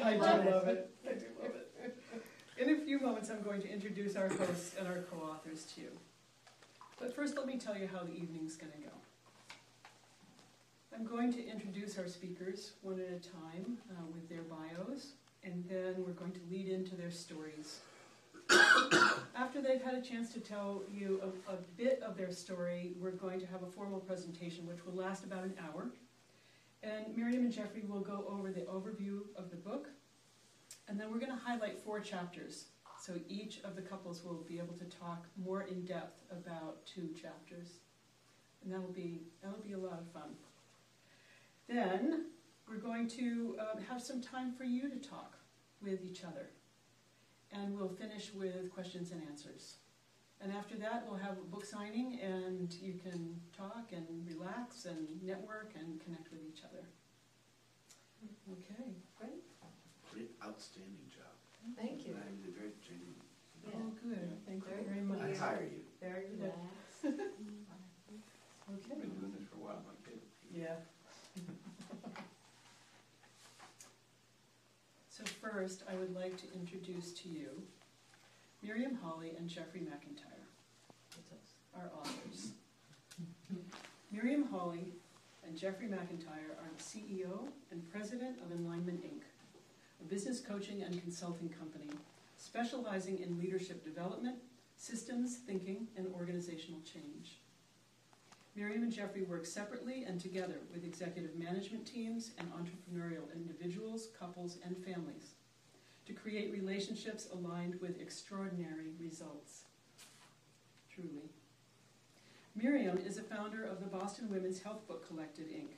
I do love it. I do love it. In a few moments, I'm going to introduce our hosts and our co-authors to you. But first, let me tell you how the evening's going to go. I'm going to introduce our speakers one at a time with their bios, and then we're going to lead into their stories. After they've had a chance to tell you a bit of their story, we're going to have a formal presentation which will last about an hour. And Miriam and Jeffrey will go over the overview of the book, and then we're going to highlight 4 chapters. So each of the couples will be able to talk more in depth about 2 chapters. And that'll be a lot of fun. Then we're going to have some time for you to talk with each other. And we'll finish with questions and answers. And after that, we'll have a book signing, and you can talk and relax and network and connect with each other. Okay, great. Great, outstanding job. Thank you. You did very genuine. Yeah. Oh, good. Thank you very I much. hire you. Very relaxed. Okay. I've been doing this for a while, my kid. Yeah. So first, I would like to introduce to you Miriam Hawley and Jeffrey McIntyre, our authors. Miriam Hawley and Jeffrey McIntyre are the CEO and president of Alignment Inc., a business coaching and consulting company specializing in leadership development, systems thinking, and organizational change. Miriam and Jeffrey work separately and together with executive management teams and entrepreneurial individuals, couples, and families to create relationships aligned with extraordinary results. Truly. Miriam is a founder of the Boston Women's Health Book Collective, Inc.,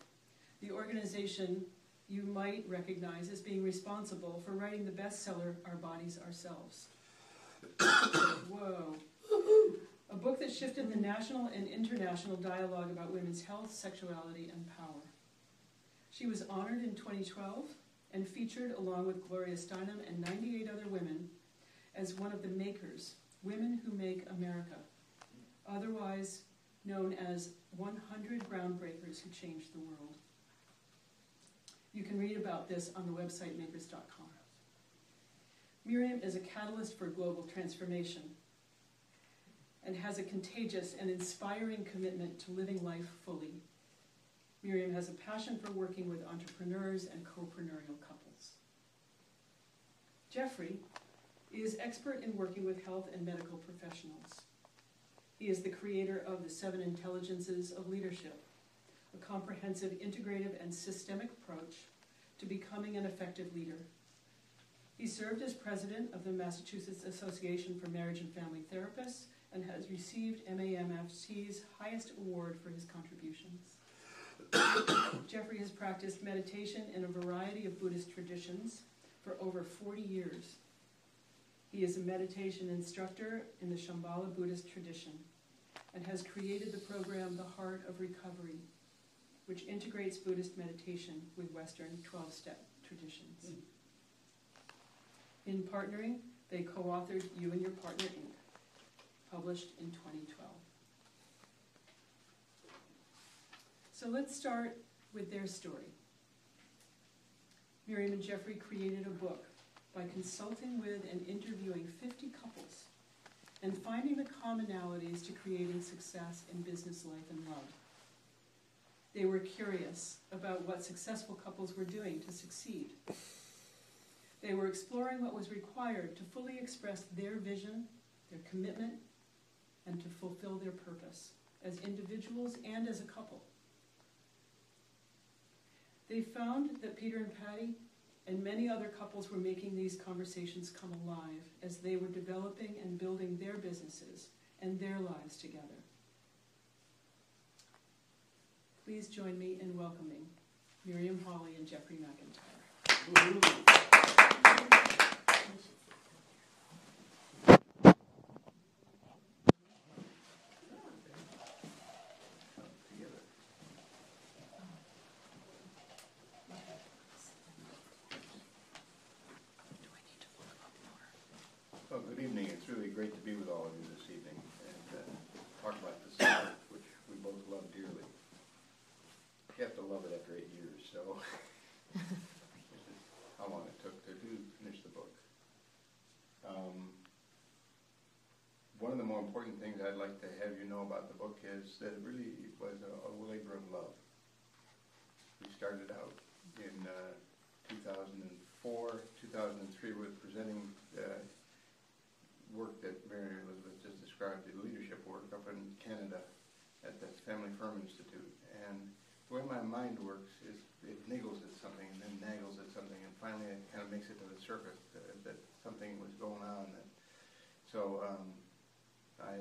the organization you might recognize as being responsible for writing the bestseller, Our Bodies Ourselves. Whoa. A book that shifted the national and international dialogue about women's health, sexuality, and power. She was honored in 2012 and featured along with Gloria Steinem and 98 other women as one of the makers, Women Who Make America, otherwise known as 100 Groundbreakers Who Changed the World. You can read about this on the website makers.com. Miriam is a catalyst for global transformation and has a contagious and inspiring commitment to living life fully. Miriam has a passion for working with entrepreneurs and co-preneurial couples. Jeffrey is expert in working with health and medical professionals. He is the creator of the 7 Intelligences of Leadership, a comprehensive, integrative, and systemic approach to becoming an effective leader. He served as president of the Massachusetts Association for Marriage and Family Therapists and has received MAMFT's highest award for his contributions. Jeffrey has practiced meditation in a variety of Buddhist traditions for over 40 years. He is a meditation instructor in the Shambhala Buddhist tradition and has created the program The Heart of Recovery, which integrates Buddhist meditation with Western 12-step traditions. In partnering, they co-authored You and Your Partner, Inc., published in 2012. So let's start with their story. Miriam and Jeffrey created a book by consulting with and interviewing 50 couples and finding the commonalities to creating success in business life and love. They were curious about what successful couples were doing to succeed. They were exploring what was required to fully express their vision, their commitment, and to fulfill their purpose as individuals and as a couple. They found that Peter and Patty and many other couples were making these conversations come alive as they were developing and building their businesses and their lives together. Please join me in welcoming Miriam Hawley and Jeffrey McIntyre. Well, good evening. It's really great to be with all of you this evening and talk about this subject, which we both love dearly. You have to love it after 8 years, so this is how long it took to do things I'd like to have you know about the book is that it really was a labor of love. We started out in 2004, 2003 with presenting work that Mary Elizabeth just described, the leadership work up in Canada at the Family Firm Institute. And the way my mind works is it niggles at something and then naggles at something, and finally it kind of makes it to the surface that something was going on. So I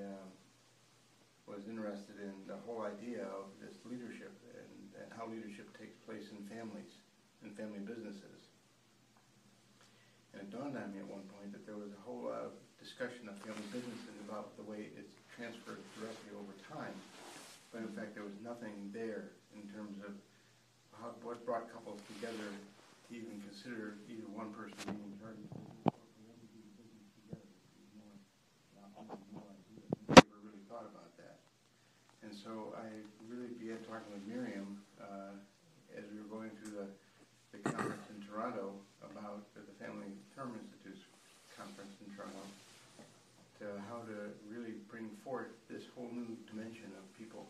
was interested in the whole idea of this leadership and how leadership takes place in families and family businesses. And it dawned on me at one point that there was a whole lot of discussion of family businesses about the way it's transferred directly over time. But in fact, there was nothing there in terms of what brought couples together to even consider either one person being in charge of the business or for them to do the business together. No idea. I never really thought about that. And so I really began talking with Miriam as we were going through the conference in Toronto about the Family Firm Institute's conference in Toronto, to how to really bring forth this whole new dimension of people.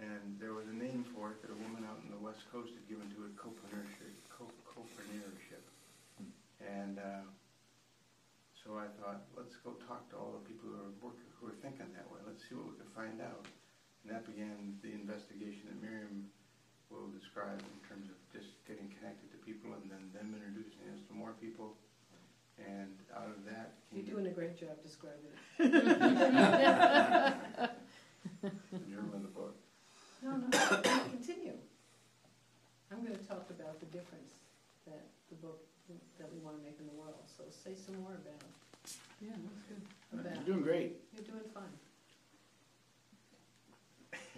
And there was a name for it that a woman out in the West Coast had given to it, copreneurship. And so I thought, let's go talk to all the people who are thinking that way. Let's see what we can find out. And that began the investigation that Miriam will describe in terms of just getting connected to people and then them introducing us to more people. And out of that came... You're doing a great job describing it. You're in the book. No, continue. I'm going to talk about the difference that the book that we want to make in the world. So say some more about it. Yeah, that's good. You're doing great. You're doing fine.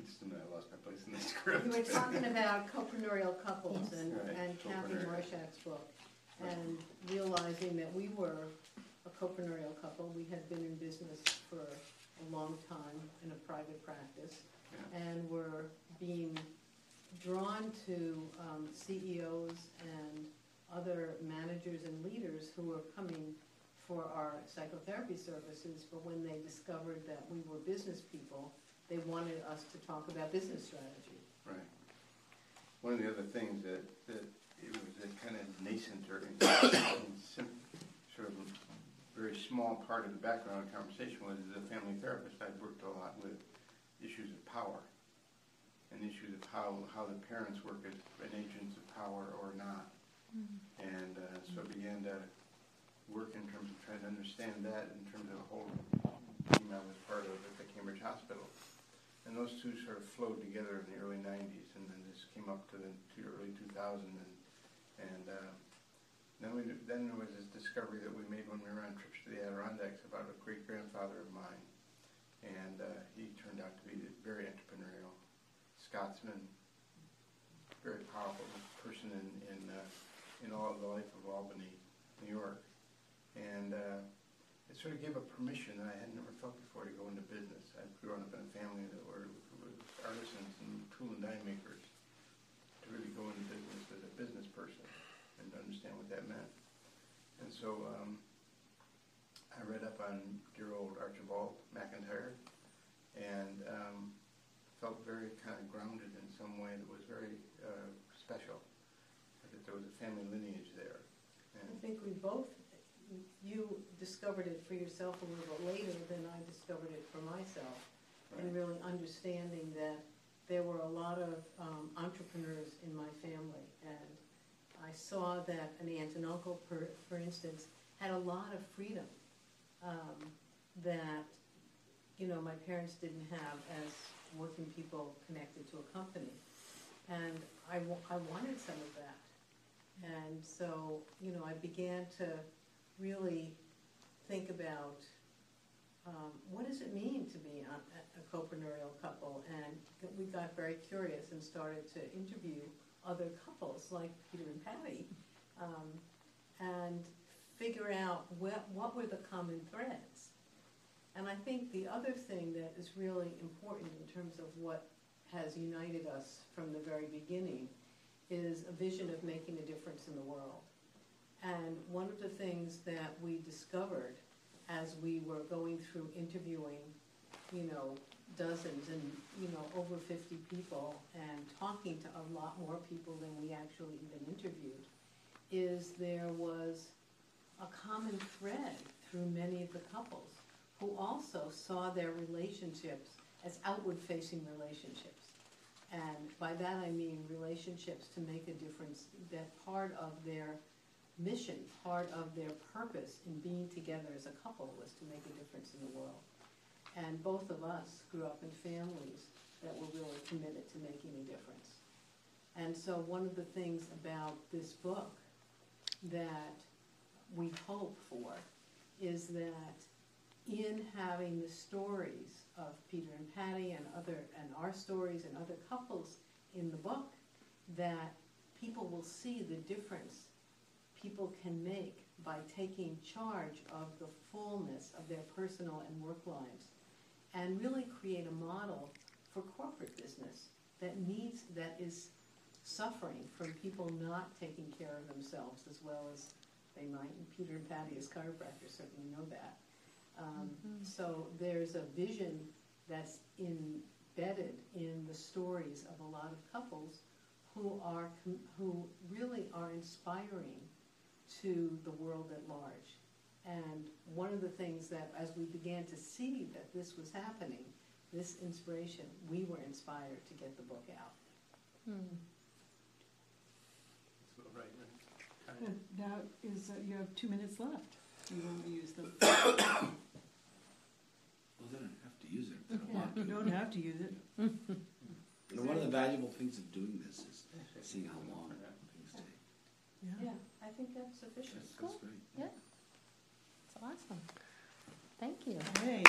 Just a minute, I lost my place in the script. You were talking about copreneurial couples and Kathy copreneurial. Rorschach's book, and realizing that we were a copreneurial couple. We had been in business for a long time in a private practice, and were being drawn to CEOs and other managers and leaders who were coming for our psychotherapy services, but when they discovered that we were business people, they wanted us to talk about business strategy. Right. One of the other things that it was a kind of nascent or sort of a very small part of the background of the conversation was, as a family therapist, I'd worked a lot with issues of power and issues of how the parents work as agents of power or not. Mm-hmm. And so I began to work in terms of trying to understand that in terms of the whole team I was part of at the Cambridge Hospital. And those two sort of flowed together in the early 90s, and then this came up to the early 2000s. Then there was this discovery that we made when we were on trips to the Adirondacks about a great-grandfather of mine. And he turned out to be a very entrepreneurial Scotsman, very powerful person in all of the life of Albany, New York. And it sort of gave a permission that I had never felt before to go into business. I'd grown up in a family that was artisans and tool and die makers, to really go into business as a business person and to understand what that meant. And so I read up on dear old Archibald McIntyre and felt very kind of grounded in some way that was very special, that there was a family lineage there. And I think we both, you discovered it for yourself a little bit later than I discovered it for myself, right. And really understanding that there were a lot of entrepreneurs in my family, and I saw that an aunt and uncle, for instance, had a lot of freedom that, my parents didn't have as working people connected to a company. And I wanted some of that. And so, I began to really think about what does it mean to be a copreneurial couple? And we got very curious and started to interview other couples like Peter and Patty and figure out what were the common threads. And I think the other thing that is really important in terms of what has united us from the very beginning is a vision of making a difference in the world. And one of the things that we discovered as we were going through interviewing dozens and, over 50 people and talking to a lot more people than we actually even interviewed, is there was a common thread through many of the couples who also saw their relationships as outward-facing relationships. And by that I mean relationships to make a difference, that part of their mission, part of their purpose in being together as a couple was to make a difference in the world. And both of us grew up in families that were really committed to making a difference. And so one of the things about this book that we hope for is that in having the stories of Peter and Patty and our stories and other couples in the book, that people will see the difference people can make by taking charge of the fullness of their personal and work lives, and really create a model for corporate business that is suffering from people not taking care of themselves as well as they might. And Peter and Patty as chiropractors certainly know that. So there's a vision that's embedded in the stories of a lot of couples who really are inspiring to the world at large. And one of the things that, as we began to see that this was happening, this inspiration, we were inspired to get the book out. So, right, And now you have 2 minutes left. You won't use them. Well, they don't have to use it if they don't want to. You don't have to use it. And one of the valuable things of doing this is seeing how long things take. Yeah, I think that's sufficient. That's great. Yeah. It's awesome. Thank you. Hey.